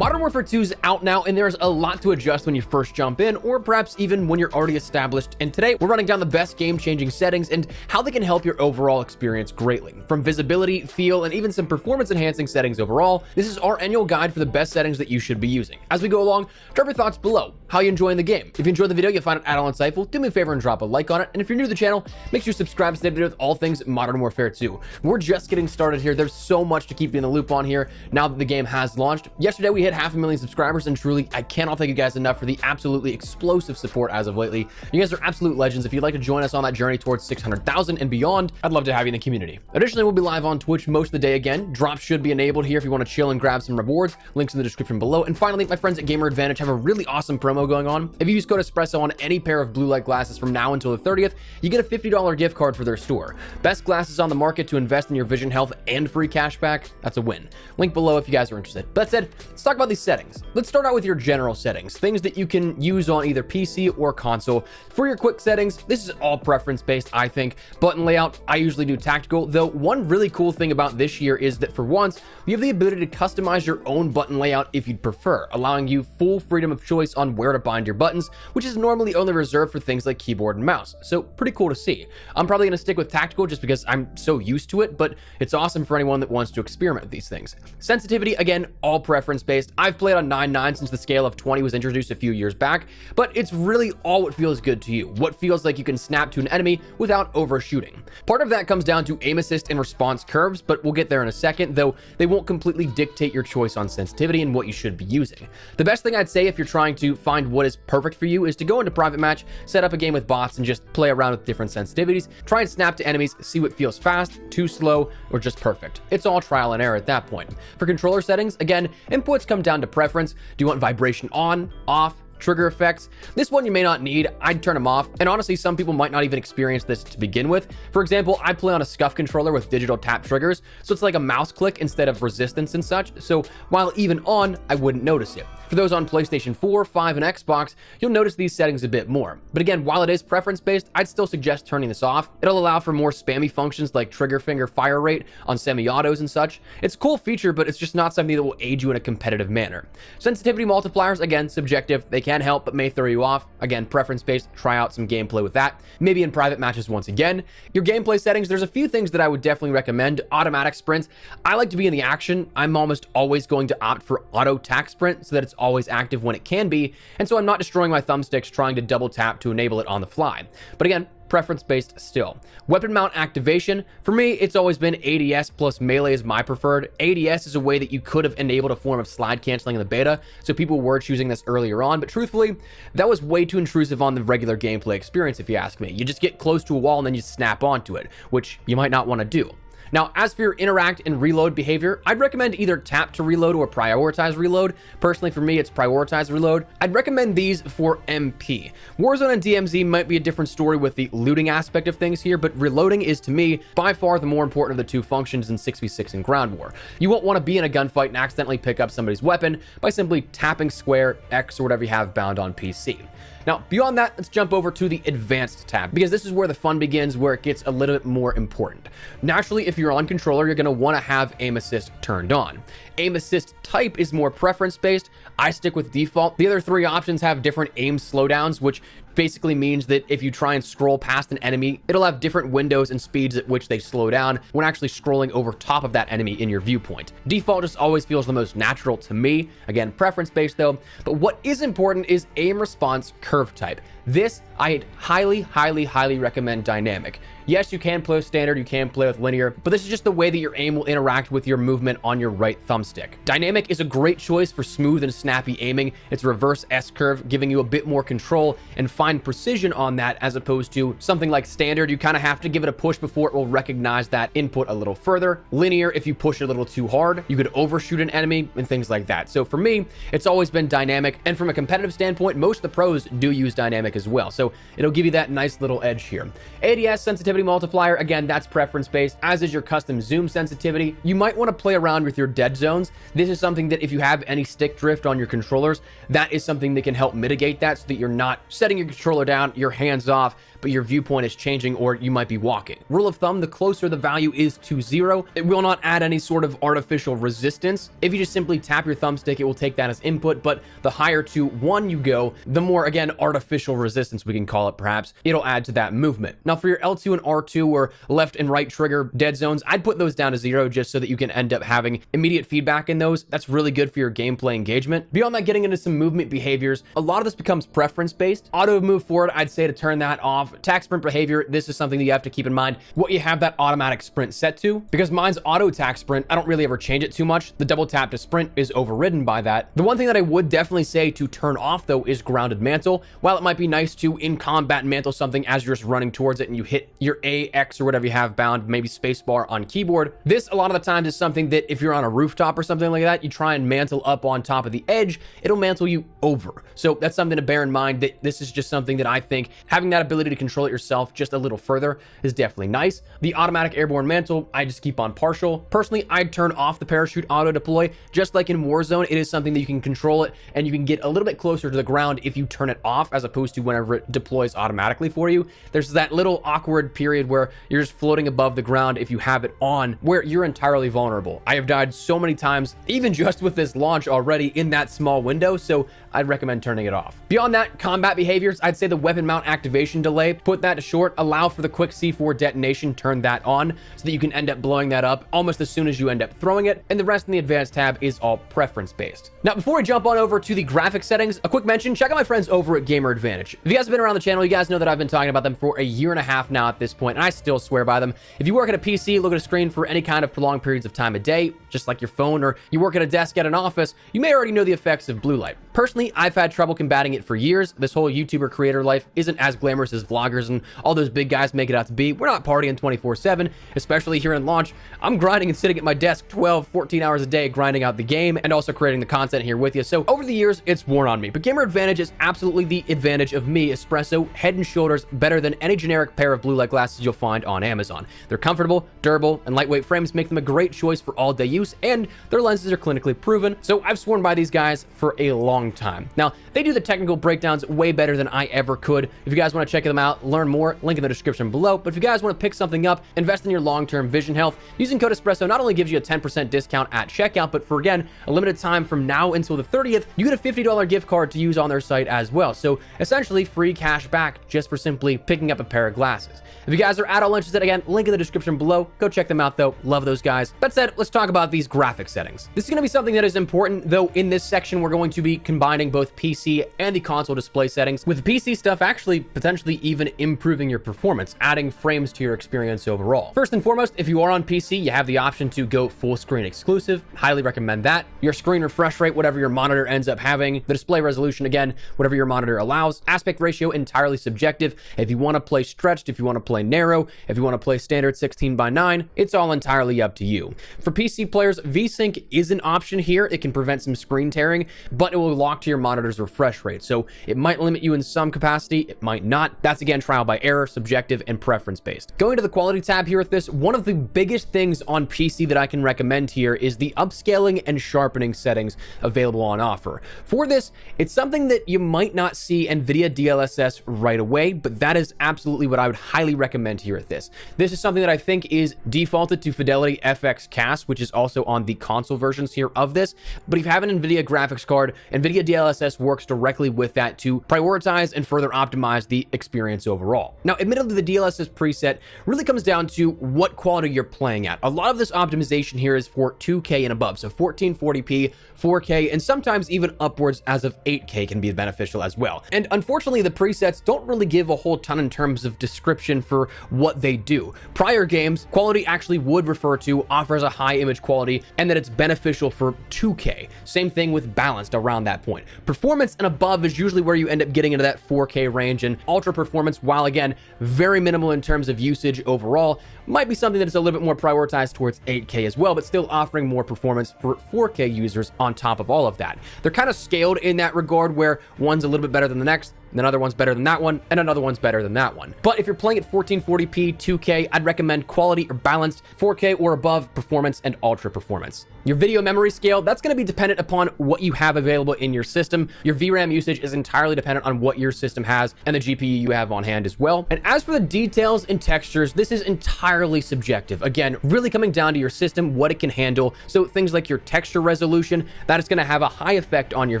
Modern Warfare 2 is out now, and there's a lot to adjust when you first jump in, or perhaps even when you're already established. And today, we're running down the best game-changing settings and how they can help your overall experience greatly. From visibility, feel, and even some performance-enhancing settings overall, this is our annual guide for the best settings that you should be using. As we go along, drop your thoughts below. How you enjoying the game? If you enjoyed the video, you'll find it at all insightful. Do me a favor and drop a like on it. And if you're new to the channel, make sure you subscribe to stay up to date with all things Modern Warfare 2. We're just getting started here. There's so much to keep you in the loop on here now that the game has launched. Yesterday, we hit 500,000 subscribers, and truly, I cannot thank you guys enough for the absolutely explosive support as of lately. You guys are absolute legends. If you'd like to join us on that journey towards 600,000 and beyond, I'd love to have you in the community. Additionally, we'll be live on Twitch most of the day again. Drops should be enabled here if you want to chill and grab some rewards. Links in the description below. And finally, my friends at Gamer Advantage have a really awesome promo going on. If you use code Espresso on any pair of blue light glasses from now until the 30th, you get a $50 gift card for their store. Best glasses on the market to invest in your vision health and free cash back. That's a win. Link below if you guys are interested. But that said, let's talk about these settings. Let's start out with your general settings, things that you can use on either PC or console. For your quick settings, this is all preference based, I think. Button layout, I usually do tactical, though one really cool thing about this year is that for once, you have the ability to customize your own button layout if you'd prefer, allowing you full freedom of choice on where to bind your buttons, which is normally only reserved for things like keyboard and mouse. So pretty cool to see. I'm probably going to stick with tactical just because I'm so used to it, but it's awesome for anyone that wants to experiment with these things. Sensitivity, again, all preference based. I've played on 9.9 since the scale of 20 was introduced a few years back, but it's really all what feels good to you, what feels like you can snap to an enemy without overshooting. Part of that comes down to aim assist and response curves, but we'll get there in a second, though they won't completely dictate your choice on sensitivity and what you should be using. The best thing I'd say if you're trying to find what is perfect for you is to go into private match, set up a game with bots, and just play around with different sensitivities, try and snap to enemies, see what feels fast, too slow, or just perfect. It's all trial and error at that point. For controller settings, again, inputs come down to preference. Do you want vibration on, off, trigger effects? This one you may not need. I'd turn them off. And honestly, some people might not even experience this to begin with. For example, I play on a SCUF controller with digital tap triggers, so it's like a mouse click instead of resistance and such. So while even on, I wouldn't notice it. For those on PlayStation 4, 5, and Xbox, you'll notice these settings a bit more. But again, while it is preference-based, I'd still suggest turning this off. It'll allow for more spammy functions like trigger finger fire rate on semi-autos and such. It's a cool feature, but it's just not something that will aid you in a competitive manner. Sensitivity multipliers, again, subjective. They can help, but may throw you off. Again, preference-based. Try out some gameplay with that. Maybe in private matches once again. Your gameplay settings, there's a few things that I would definitely recommend. Automatic sprints. I like to be in the action. I'm almost always going to opt for auto tac sprint so that it's always active when it can be, and so I'm not destroying my thumbsticks trying to double tap to enable it on the fly. But again, preference-based still. Weapon mount activation, for me, it's always been ADS plus melee is my preferred. ADS is a way that you could have enabled a form of slide canceling in the beta, so people were choosing this earlier on, but truthfully, that was way too intrusive on the regular gameplay experience if you ask me. You just get close to a wall and then you snap onto it, which you might not want to do. Now, as for your interact and reload behavior, I'd recommend either tap to reload or prioritize reload. Personally, for me, it's prioritize reload. I'd recommend these for MP. Warzone and DMZ might be a different story with the looting aspect of things here, but reloading is, to me, by far the more important of the two functions in 6v6 and ground war. You won't want to be in a gunfight and accidentally pick up somebody's weapon by simply tapping square, X, or whatever you have bound on PC. Now, beyond that, let's jump over to the advanced tab, because this is where the fun begins, where it gets a little bit more important. Naturally, if you're on controller, you're going to want to have aim assist turned on. Aim assist type is more preference based. I stick with default. The other three options have different aim slowdowns, which basically means that if you try and scroll past an enemy, it'll have different windows and speeds at which they slow down when actually scrolling over top of that enemy in your viewpoint. Default just always feels the most natural to me. Again, preference based though. But what is important is aim response curve type. This, I highly recommend dynamic. Yes, you can play with standard, you can play with linear, but this is just the way that your aim will interact with your movement on your right thumbstick. Dynamic is a great choice for smooth and snappy aiming. It's a reverse S-curve, giving you a bit more control and fine precision on that, as opposed to something like standard. You kind of have to give it a push before it will recognize that input a little further. Linear, if you push it a little too hard, you could overshoot an enemy and things like that. So for me, it's always been dynamic, and from a competitive standpoint, most of the pros do use dynamic as well. So it'll give you that nice little edge here. ADS sensitivity multiplier, again, that's preference based, as is your custom zoom sensitivity. You might want to play around with your dead zones. This is something that if you have any stick drift on your controllers, that is something that can help mitigate that so that you're not setting your controller down, your hands off, but your viewpoint is changing, or you might be walking. Rule of thumb, the closer the value is to 0, it will not add any sort of artificial resistance. If you just simply tap your thumbstick, it will take that as input, but the higher to 1 you go, the more, again, artificial resistance, we can call it perhaps, it'll add to that movement. Now for your L2 and R2 or left and right trigger dead zones, I'd put those down to 0 just so that you can end up having immediate feedback in those. That's really good for your gameplay engagement. Beyond that, getting into some movement behaviors, a lot of this becomes preference based. Auto move forward, I'd say to turn that off. Attack sprint behavior, this is something that you have to keep in mind what you have that automatic sprint set to, because mine's auto attack sprint. I don't really ever change it too much. The double tap to sprint is overridden by that. The one thing that I would definitely say to turn off though is grounded mantle. While it might be nice to in combat mantle something as you're just running towards it and you hit your A, X, or whatever you have bound, maybe spacebar on keyboard, this a lot of the times is something that if you're on a rooftop or something like that, you try and mantle up on top of the edge, it'll mantle you over. So that's something to bear in mind, that this is just something that I think having that ability to control it yourself just a little further is definitely nice. The automatic airborne mantle, I just keep on partial. Personally, I'd turn off the parachute auto deploy. Just like in Warzone, it is something that you can control it and you can get a little bit closer to the ground if you turn it off, as opposed to whenever it deploys automatically for you. There's that little awkward period where you're just floating above the ground if you have it on, where you're entirely vulnerable. I have died so many times, even just with this launch already in that small window, so I'd recommend turning it off. Beyond that, combat behaviors, I'd say the weapon mount activation delay, put that to short, allow for the quick C4 detonation, turn that on so that you can end up blowing that up almost as soon as you end up throwing it, and the rest in the advanced tab is all preference based. Now, before we jump on over to the graphic settings, a quick mention, check out my friends over at Gamer Advantage. If you guys have been around the channel, you guys know that I've been talking about them for a year and a half now at this point, and I still swear by them. If you work at a PC, look at a screen for any kind of prolonged periods of time a day, just like your phone, or you work at a desk at an office, you may already know the effects of blue light. Personally, I've had trouble combating it for years. This whole YouTuber creator life isn't as glamorous as vloggers and all those big guys make it out to be. We're not partying 24/7, especially here in launch. I'm grinding and sitting at my desk 12, 14 hours a day, grinding out the game and also creating the content here with you. So over the years, it's worn on me. But Gamer Advantage is absolutely the advantage of me, Espresso, head and shoulders better than any generic pair of blue light glasses you'll find on Amazon. They're comfortable, durable, and lightweight frames make them a great choice for all-day use, and their lenses are clinically proven. So I've sworn by these guys for a long time. Now, they do the technical breakdowns way better than I ever could. If you guys want to check them out, learn more, link in the description below. But if you guys want to pick something up, invest in your long-term vision health, using code Espresso not only gives you a 10% discount at checkout, but for, again, a limited time from now until the 30th, you get a $50 gift card to use on their site as well. So essentially free cash back just for simply picking up a pair of glasses. If you guys are at all interested, again, link in the description below. Go check them out though. Love those guys. That said, let's talk about these graphic settings. This is going to be something that is important, though in this section, we're going to be combining both PC and the console display settings, with the PC stuff actually potentially even improving your performance, adding frames to your experience overall. First and foremost, if you are on PC, you have the option to go full screen exclusive. Highly recommend that. Your screen refresh rate, whatever your monitor ends up having. The display resolution, again, whatever your monitor allows. Aspect ratio, entirely subjective. If you want to play stretched, if you want to play narrow, if you want to play standard 16:9, it's all entirely up to you. For PC players, VSync is an option here. It can prevent some screen tearing, but it will lock to your monitor's refresh rate. So it might limit you in some capacity, it might not. That's again trial by error, subjective, and preference based. Going to the quality tab here with this, one of the biggest things on PC that I can recommend here is the upscaling and sharpening settings available on offer. For this, it's something that you might not see NVIDIA DLSS right away, but that is absolutely what I would highly recommend here at this. This is something that I think is defaulted to Fidelity FX Cast, which is also on the console versions here of this. But if you have an NVIDIA graphics card, NVIDIA DLSS works directly with that to prioritize and further optimize the experience overall. Now, admittedly, the DLSS preset really comes down to what quality you're playing at. A lot of this optimization here is for 2K and above, so 1440p, 4K, and sometimes even upwards as of 8K can be beneficial as well. And unfortunately, the presets don't really give a whole ton in terms of description for what they do. Prior games, quality actually would refer to offers a high image quality and that it's beneficial for 2K. Same thing with balanced around that point. Performance and above is usually where you end up getting into that 4K range, and ultra performance, while again very minimal in terms of usage overall, might be something that is a little bit more prioritized towards 8K as well, but still offering more performance for 4K users on top of all of that. They're kind of scaled in that regard, where one's a little bit better than the next, and another one's better than that one, and another one's better than that one. But if you're playing at 1440p, 2K, I'd recommend quality or balanced, 4K or above, performance, and ultra performance. Your video memory scale, that's going to be dependent upon what you have available in your system. Your VRAM usage is entirely dependent on what your system has and the GPU you have on hand as well. And as for the details and textures, this is entirely subjective. Again, really coming down to your system, what it can handle. So things like your texture resolution, that is going to have a high effect on your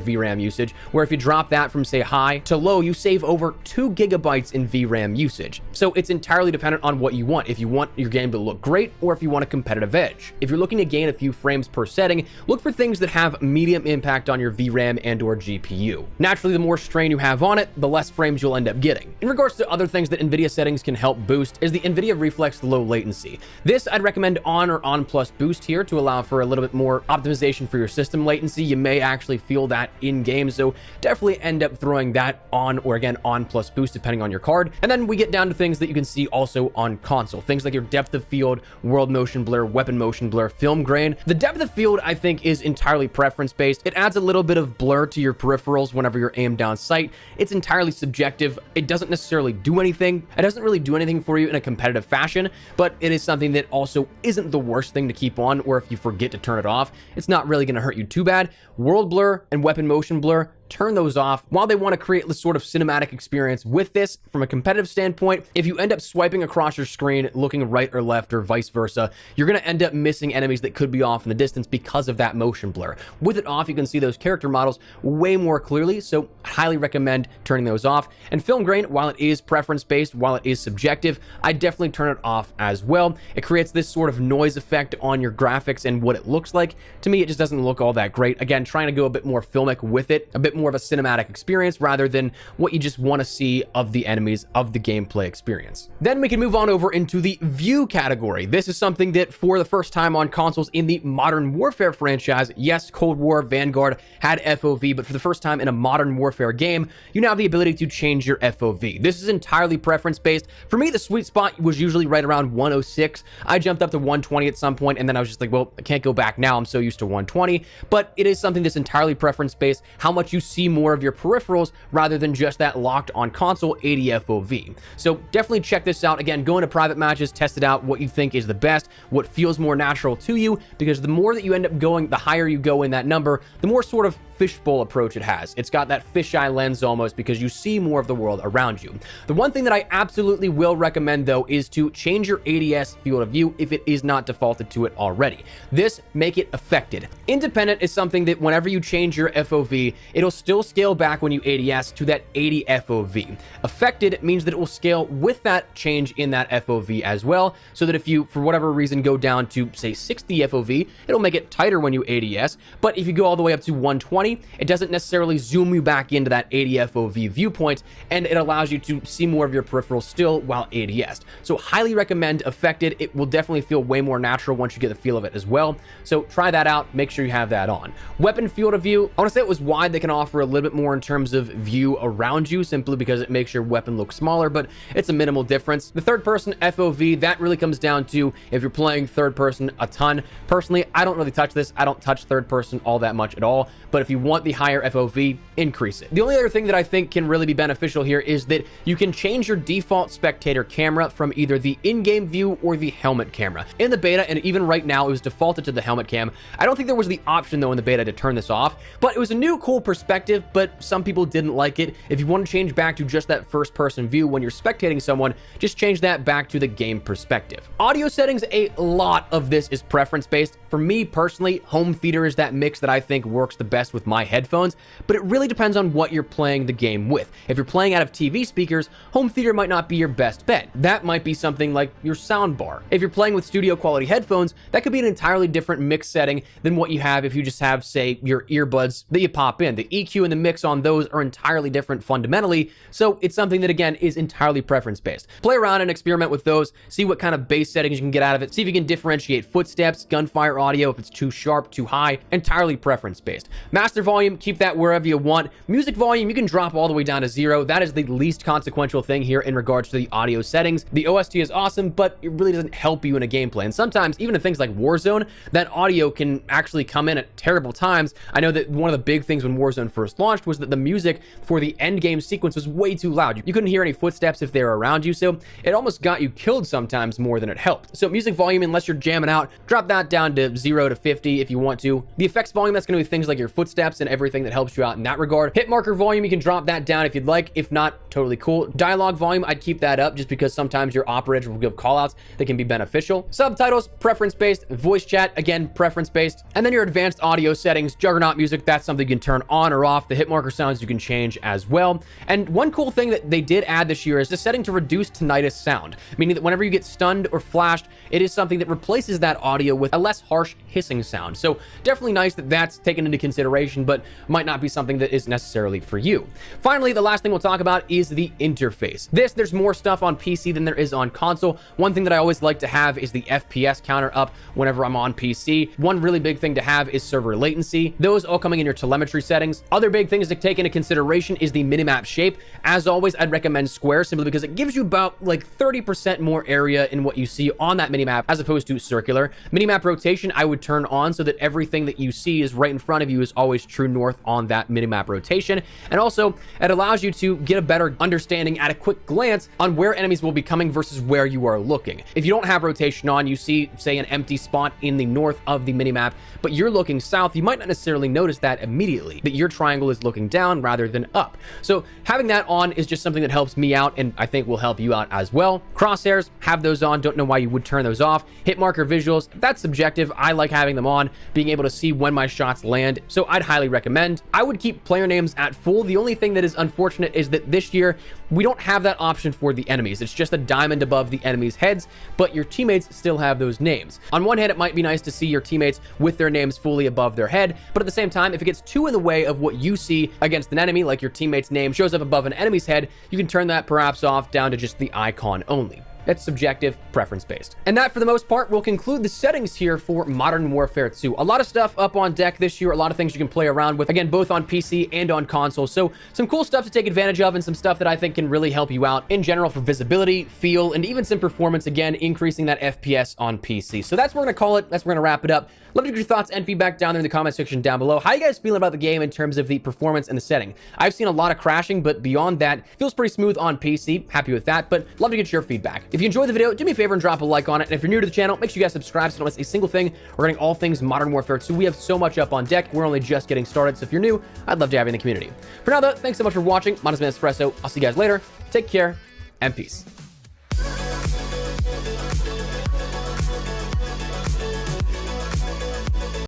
VRAM usage, where if you drop that from say high to low, you save over 2 gigabytes in VRAM usage. So it's entirely dependent on what you want. If you want your game to look great, or if you want a competitive edge. If you're looking to gain a few frames per setting, look for things that have medium impact on your VRAM and or GPU. Naturally, the more strain you have on it, the less frames you'll end up getting. In regards to other things that NVIDIA settings can help boost is the NVIDIA Reflex Low Latency. this I'd recommend on or on plus boost here to allow for a little bit more optimization for your system latency. You may actually feel that in game, so definitely end up throwing that on, or again on plus boost depending on your card. And then we get down to things that you can see also on console, things like your depth of field, world motion blur, weapon motion blur, film grain. The depth of field I think is entirely preference based. It adds a little bit of blur to your peripherals whenever you're aimed down sight. It's entirely subjective. It doesn't necessarily do anything. It doesn't really do anything for you in a competitive fashion, but it is something that also isn't the worst thing to keep on, or if you forget to turn it off, it's not really going to hurt you too bad. World blur and weapon motion blur, turn those off. While they want to create this sort of cinematic experience with this, from a competitive standpoint, if you end up swiping across your screen, looking right or left or vice versa, you're going to end up missing enemies that could be off in the distance because of that motion blur. With it off, you can see those character models way more clearly, so I highly recommend turning those off. And film grain, while it is preference-based, while it is subjective, I definitely turn it off as well. It creates this sort of noise effect on your graphics and what it looks like. To me, it just doesn't look all that great. Again, trying to go a bit more filmic with it, a bit more of a cinematic experience rather than what you just want to see of the enemies, of the gameplay experience. Then we can move on over into the view category. This is something that for the first time on consoles in the Modern Warfare franchise, yes, Cold War, Vanguard had FOV, but for the first time in a Modern Warfare game, you now have the ability to change your FOV. This is entirely preference based. For me, the sweet spot was usually right around 106. I jumped up to 120 at some point, and then I was just like, well, I can't go back now. I'm so used to 120, but it is something that's entirely preference based, how much you see more of your peripherals rather than just that locked on console 80 FOV. So definitely check this out. Again, go into private matches, test it out, what you think is the best, what feels more natural to you, because the more that you end up going, the higher you go in that number, the more sort of fishbowl approach it has. It's got that fisheye lens almost, because you see more of the world around you. The one thing that I absolutely will recommend though is to change your ADS field of view if it is not defaulted to it already. This, make it affected. Independent is something that whenever you change your FOV, it'll still scale back when you ADS to that 80 FOV. Affected means that it will scale with that change in that FOV as well, so that if you, for whatever reason, go down to say 60 FOV, it'll make it tighter when you ADS, but if you go all the way up to 120, it doesn't necessarily zoom you back into that 80 FOV viewpoint, and it allows you to see more of your peripherals still while ADS. So highly recommend affected. It will definitely feel way more natural once you get the feel of it as well. So try that out. Make sure you have that on. Weapon field of view, I want to say it was wide. They can offer a little bit more in terms of view around you, simply because it makes your weapon look smaller, but it's a minimal difference. The third person FOV, that really comes down to if you're playing third person a ton. Personally, I don't really touch this. I don't touch third person all that much at all, but if you want the higher FOV, increase it. The only other thing that I think can really be beneficial here is that you can change your default spectator camera from either the in-game view or the helmet camera. In the beta, and even right now, it was defaulted to the helmet cam. I don't think there was the option though in the beta to turn this off, but it was a new cool perspective, but some people didn't like it. If you want to change back to just that first person view when you're spectating someone, just change that back to the game perspective. Audio settings, a lot of this is preference based. For me personally, home theater is that mix that I think works the best with my headphones, but it really depends on what you're playing the game with. If you're playing out of TV speakers, home theater might not be your best bet. That might be something like your sound bar. If you're playing with studio quality headphones, that could be an entirely different mix setting than what you have if you just have, say, your earbuds that you pop in. The EQ and the mix on those are entirely different fundamentally, so it's something that, again, is entirely preference based. Play around and experiment with those, see what kind of bass settings you can get out of it, see if you can differentiate footsteps, gunfire audio, if it's too sharp, too high, entirely preference based. Master Master volume, keep that wherever you want. Music volume, you can drop all the way down to 0. That is the least consequential thing here in regards to the audio settings. The OST is awesome, but it really doesn't help you in a gameplay. And sometimes, even in things like Warzone, that audio can actually come in at terrible times. I know that one of the big things when Warzone first launched was that the music for the end game sequence was way too loud. You couldn't hear any footsteps if they were around you, so it almost got you killed sometimes more than it helped. So music volume, unless you're jamming out, drop that down to 0 to 50 if you want to. The effects volume, that's going to be things like your footsteps and everything that helps you out in that regard. Hit marker volume, you can drop that down if you'd like. If not, totally cool. Dialogue volume, I'd keep that up just because sometimes your operators will give callouts that can be beneficial. Subtitles, preference-based. Voice chat, again, preference-based. And then your advanced audio settings, Juggernaut music, that's something you can turn on or off. The hit marker sounds you can change as well. And one cool thing that they did add this year is the setting to reduce tinnitus sound, meaning that whenever you get stunned or flashed, it is something that replaces that audio with a less harsh hissing sound. So definitely nice that that's taken into consideration, but might not be something that is necessarily for you. Finally, the last thing we'll talk about is the interface. There's more stuff on PC than there is on console. One thing that I always like to have is the FPS counter up whenever I'm on PC. One really big thing to have is server latency. Those all coming in your telemetry settings. Other big things to take into consideration is the minimap shape. As always, I'd recommend square simply because it gives you about like 30% more area in what you see on that minimap as opposed to circular. Minimap rotation, I would turn on so that everything that you see is right in front of you is always true north on that minimap rotation. And also, it allows you to get a better understanding at a quick glance on where enemies will be coming versus where you are looking. If you don't have rotation on, you see, say, an empty spot in the north of the minimap, but you're looking south, you might not necessarily notice that immediately, that your triangle is looking down rather than up. So having that on is just something that helps me out and I think will help you out as well. Crosshairs, have those on. Don't know why you would turn those off. Hit marker visuals, that's subjective. I like having them on, being able to see when my shots land, so I'd highly recommend. I would keep player names at full. The only thing that is unfortunate is that this year we don't have that option for the enemies. It's just a diamond above the enemies' heads, but your teammates still have those names. On one hand, it might be nice to see your teammates with their names fully above their head, but at the same time, if it gets too in the way of what you see against an enemy, like your teammate's name shows up above an enemy's head, you can turn that perhaps off down to just the icon only. It's subjective, preference-based. And that, for the most part, will conclude the settings here for Modern Warfare 2. A lot of stuff up on deck this year, a lot of things you can play around with, again, both on PC and on console. So some cool stuff to take advantage of and some stuff that I think can really help you out in general for visibility, feel, and even some performance, again, increasing that FPS on PC. So that's what we're going to call it. That's where we're going to wrap it up. Love to get your thoughts and feedback down there in the comment section down below. How you guys feeling about the game in terms of the performance and the setting? I've seen a lot of crashing, but beyond that, feels pretty smooth on PC. Happy with that, but love to get your feedback. If you enjoyed the video, do me a favor and drop a like on it. And if you're new to the channel, make sure you guys subscribe so you don't miss a single thing regarding all things Modern Warfare 2. We have so much up on deck. We're only just getting started, so if you're new, I'd love to have you in the community. For now, though, thanks so much for watching. My name is Espresso. I'll see you guys later. Take care, and peace.